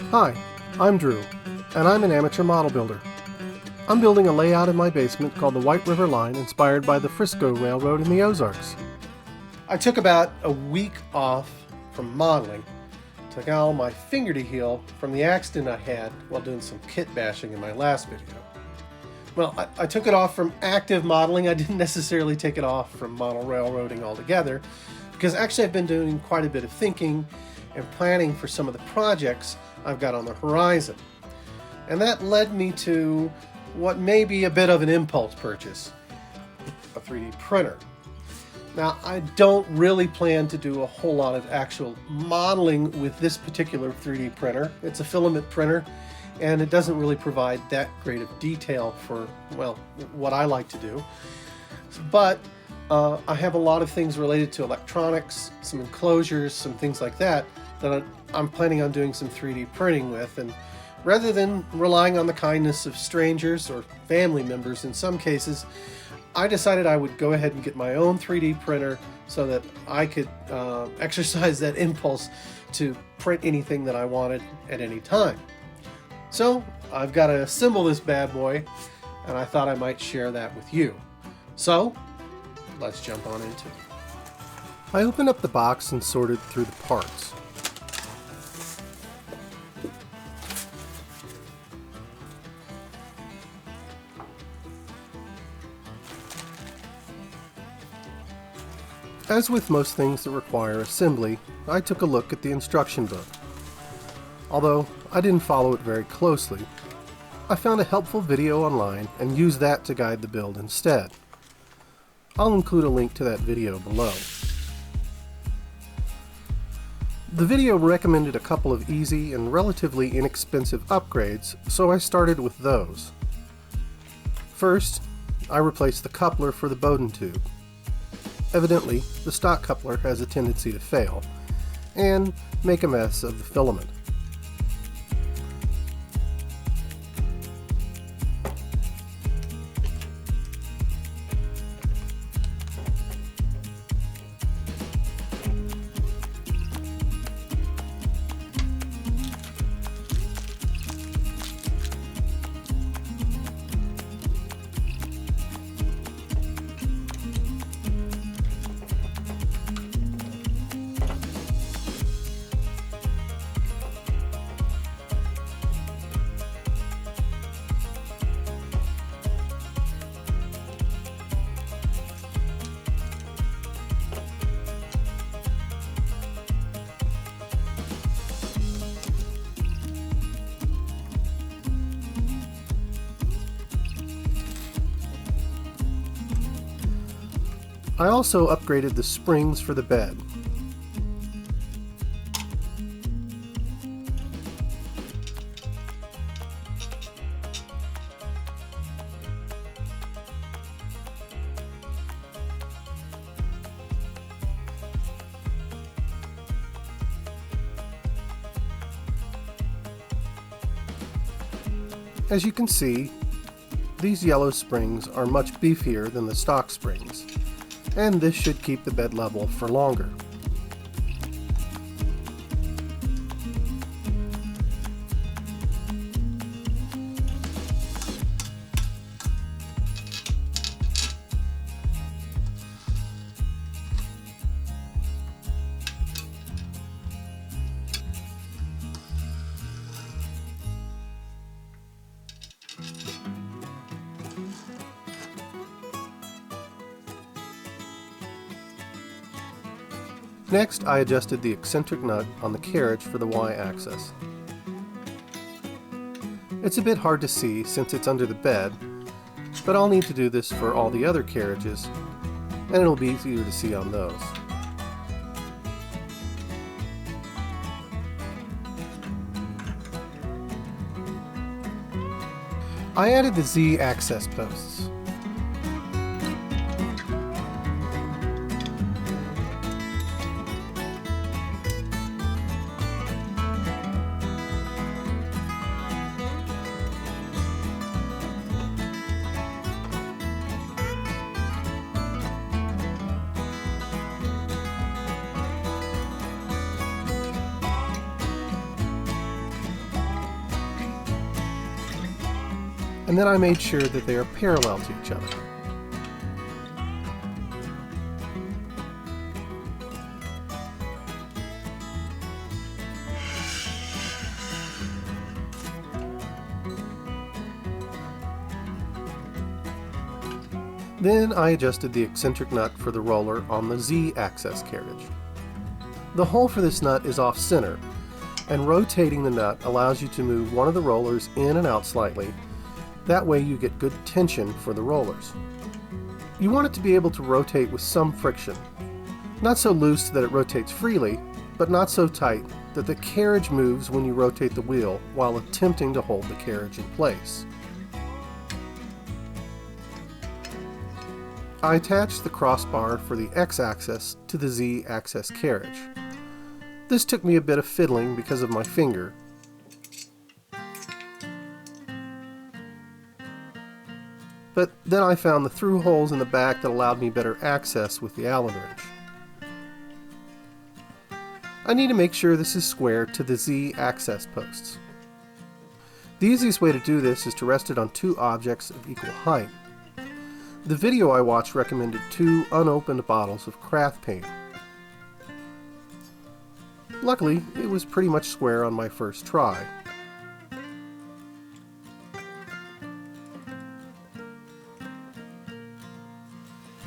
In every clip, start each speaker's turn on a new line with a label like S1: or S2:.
S1: Hi, I'm Drew, and I'm an amateur model builder. I'm building a layout in my basement called the White River Line, inspired by the Frisco Railroad in the Ozarks. I took about a week off from modeling to allow my finger to heal from the accident I had while doing some kit bashing in my last video. Well, I took it off from active modeling. I didn't necessarily take it off from model railroading altogether, because actually I've been doing quite a bit of thinking and planning for some of the projects I've got on the horizon. And that led me to what may be a bit of an impulse purchase, a 3D printer. Now, I don't really plan to do a whole lot of actual modeling with this particular 3D printer. It's a filament printer, and it doesn't really provide that great of detail for, well, what I like to do. But I have a lot of things related to electronics, some enclosures, some things like that I'm planning on doing some 3D printing with. And rather than relying on the kindness of strangers or family members in some cases, I decided I would go ahead and get my own 3D printer so that I could exercise that impulse to print anything that I wanted at any time. So I've got to assemble this bad boy, and I thought I might share that with you. So let's jump on into it. I opened up the box and sorted through the parts. As with most things that require assembly, I took a look at the instruction book. Although I didn't follow it very closely, I found a helpful video online and used that to guide the build instead. I'll include a link to that video below. The video recommended a couple of easy and relatively inexpensive upgrades, so I started with those. First, I replaced the coupler for the Bowden tube. Evidently, the stock coupler has a tendency to fail and make a mess of the filament. I also upgraded the springs for the bed. As you can see, these yellow springs are much beefier than the stock springs, and this should keep the bed level for longer. Next, I adjusted the eccentric nut on the carriage for the Y-axis. It's a bit hard to see since it's under the bed, but I'll need to do this for all the other carriages, and it'll be easier to see on those. I added the Z access posts. and then I made sure that they are parallel to each other. Then I adjusted the eccentric nut for the roller on the Z-axis carriage. The hole for this nut is off-center, and rotating the nut allows you to move one of the rollers in and out slightly. That way you get good tension for the rollers. You want it to be able to rotate with some friction. Not so loose that it rotates freely, but not so tight that the carriage moves when you rotate the wheel while attempting to hold the carriage in place. I attached the crossbar for the X-axis to the Z-axis carriage. This took me a bit of fiddling because of my finger. But then I found the through holes in the back that allowed me better access with the Allen wrench. I need to make sure this is square to the Z-axis posts. The easiest way to do this is to rest it on two objects of equal height. The video I watched recommended 2 unopened bottles of craft paint. Luckily, it was pretty much square on my first try.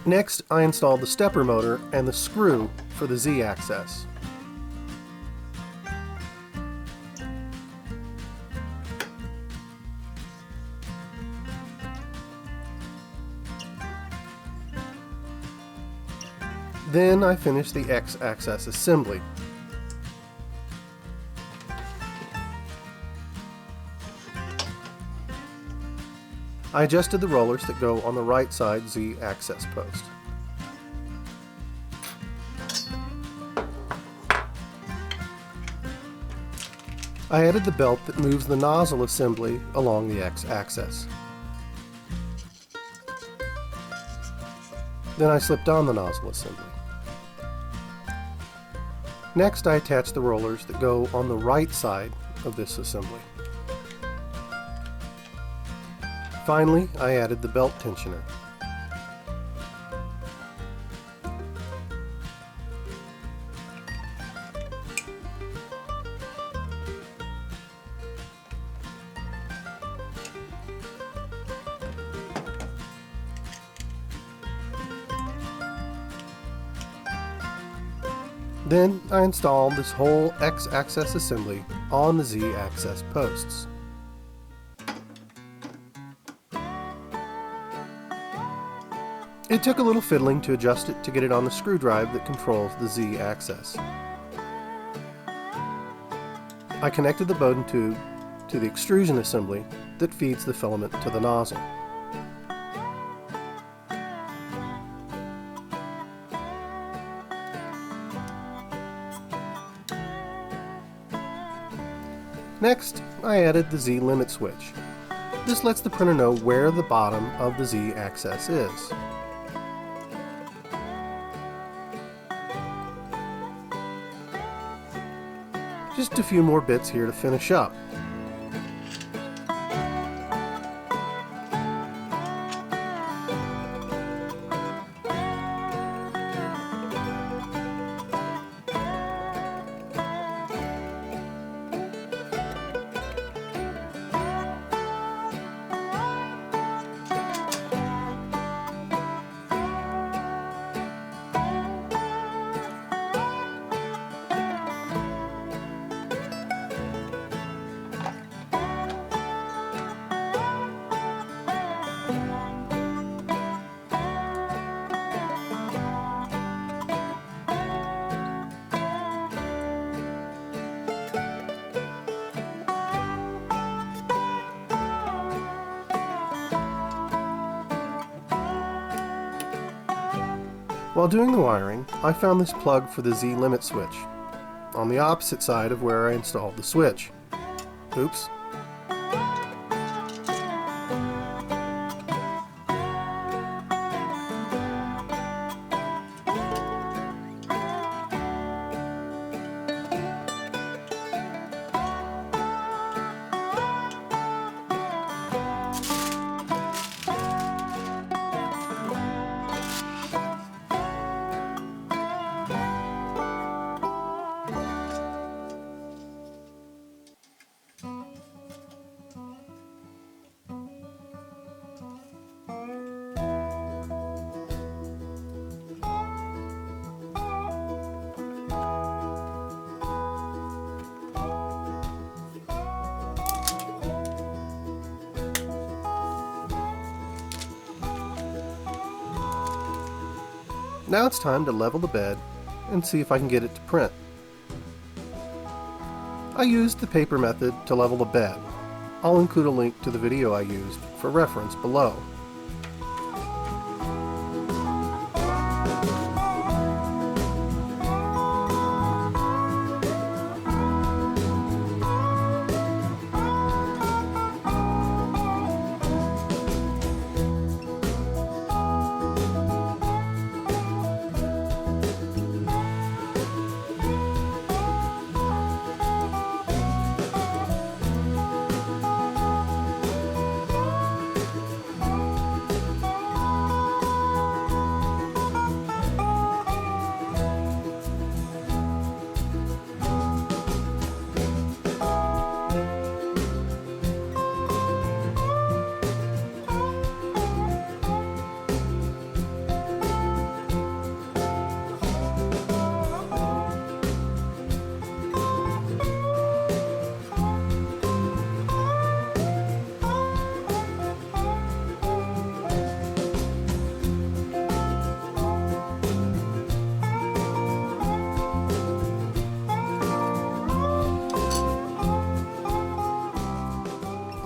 S1: Next, I installed the stepper motor and the screw for the Z-axis. Then I finished the X-axis assembly. I adjusted the rollers that go on the right side Z-axis post. I added the belt that moves the nozzle assembly along the X-axis. Then I slipped on the nozzle assembly. Next, I attached the rollers that go on the right side of this assembly. Finally, I added the belt tensioner. Then I installed this whole X-axis assembly on the Z-axis posts. It took a little fiddling to adjust it to get it on the screw drive that controls the Z-axis. I connected the Bowden tube to the extrusion assembly that feeds the filament to the nozzle. Next, I added the Z limit switch. This lets the printer know where the bottom of the Z-axis is. Just a few more bits here to finish up. While doing the wiring, I found this plug for the Z limit switch on the opposite side of where I installed the switch. Oops. Now it's time to level the bed and see if I can get it to print. I used the paper method to level the bed. I'll include a link to the video I used for reference below.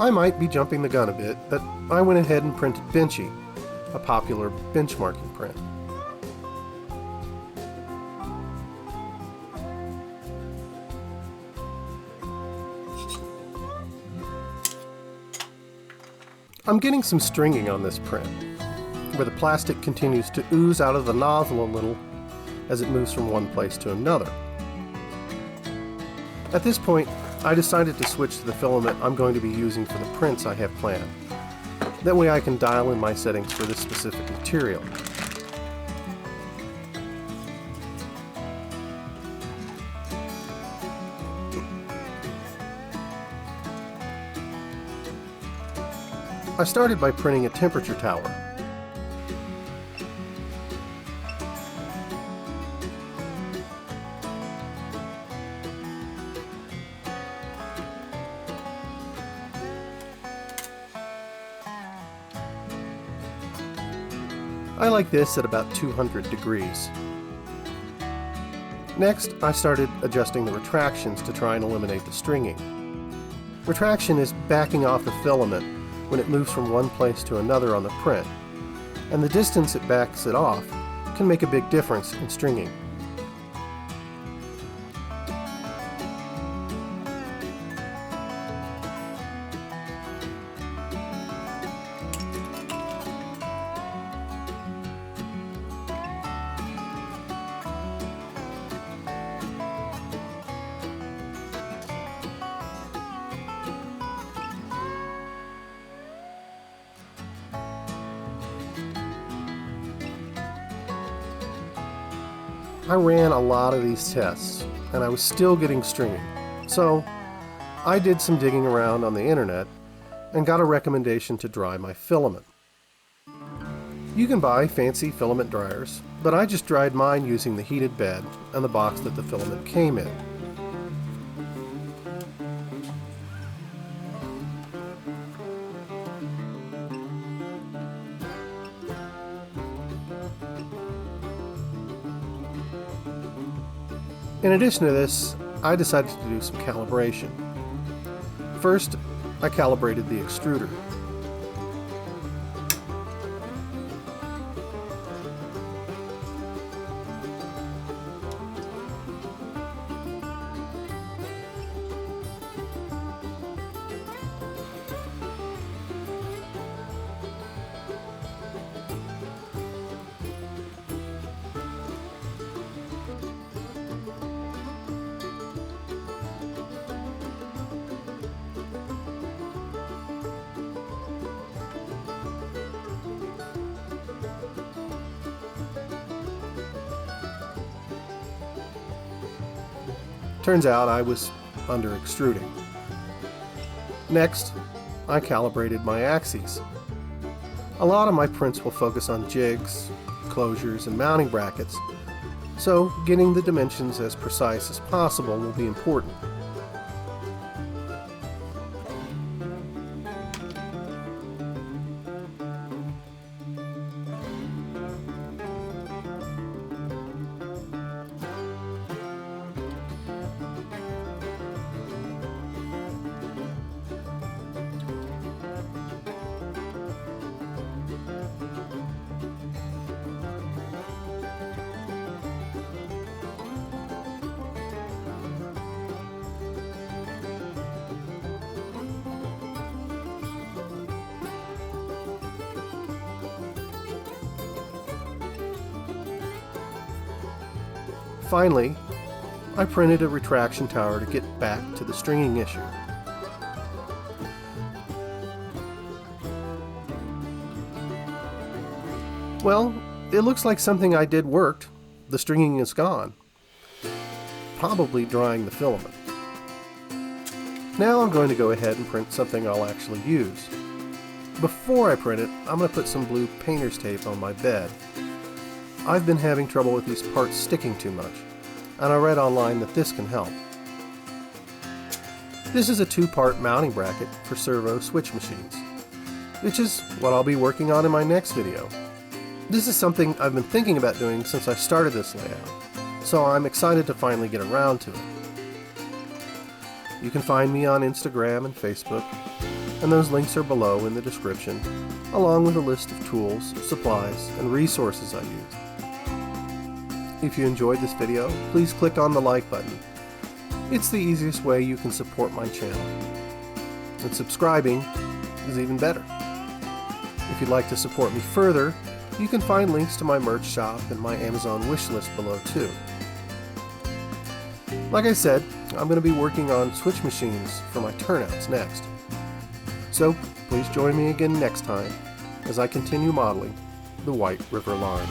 S1: I might be jumping the gun a bit, but I went ahead and printed Benchy, a popular benchmarking print. I'm getting some stringing on this print, where the plastic continues to ooze out of the nozzle a little as it moves from one place to another. At this point, I decided to switch to the filament I'm going to be using for the prints I have planned. That way I can dial in my settings for this specific material. I started by printing a temperature tower. I like this at about 200 degrees. Next, I started adjusting the retractions to try and eliminate the stringing. Retraction is backing off the filament when it moves from one place to another on the print, and the distance it backs it off can make a big difference in stringing. I ran a lot of these tests, and I was still getting stringing. So I did some digging around on the internet and got a recommendation to dry my filament. You can buy fancy filament dryers, but I just dried mine using the heated bed and the box that the filament came in. In addition to this, I decided to do some calibration. First, I calibrated the extruder. Turns out I was under extruding. Next, I calibrated my axes. A lot of my prints will focus on jigs, closures, and mounting brackets, so getting the dimensions as precise as possible will be important. Finally, I printed a retraction tower to get back to the stringing issue. Well, it looks like something I did worked. The stringing is gone. Probably drying the filament. Now I'm going to go ahead and print something I'll actually use. Before I print it, I'm going to put some blue painter's tape on my bed. I've been having trouble with these parts sticking too much, and I read online that this can help. This is a 2-part mounting bracket for servo switch machines, which is what I'll be working on in my next video. This is something I've been thinking about doing since I started this layout, so I'm excited to finally get around to it. You can find me on Instagram and Facebook, and those links are below in the description, along with a list of tools, supplies, and resources I use. If you enjoyed this video, please click on the like button. It's the easiest way you can support my channel. And subscribing is even better. If you'd like to support me further, you can find links to my merch shop and my Amazon wishlist below too. Like I said, I'm going to be working on switch machines for my turnouts next. So please join me again next time as I continue modeling the White River Line.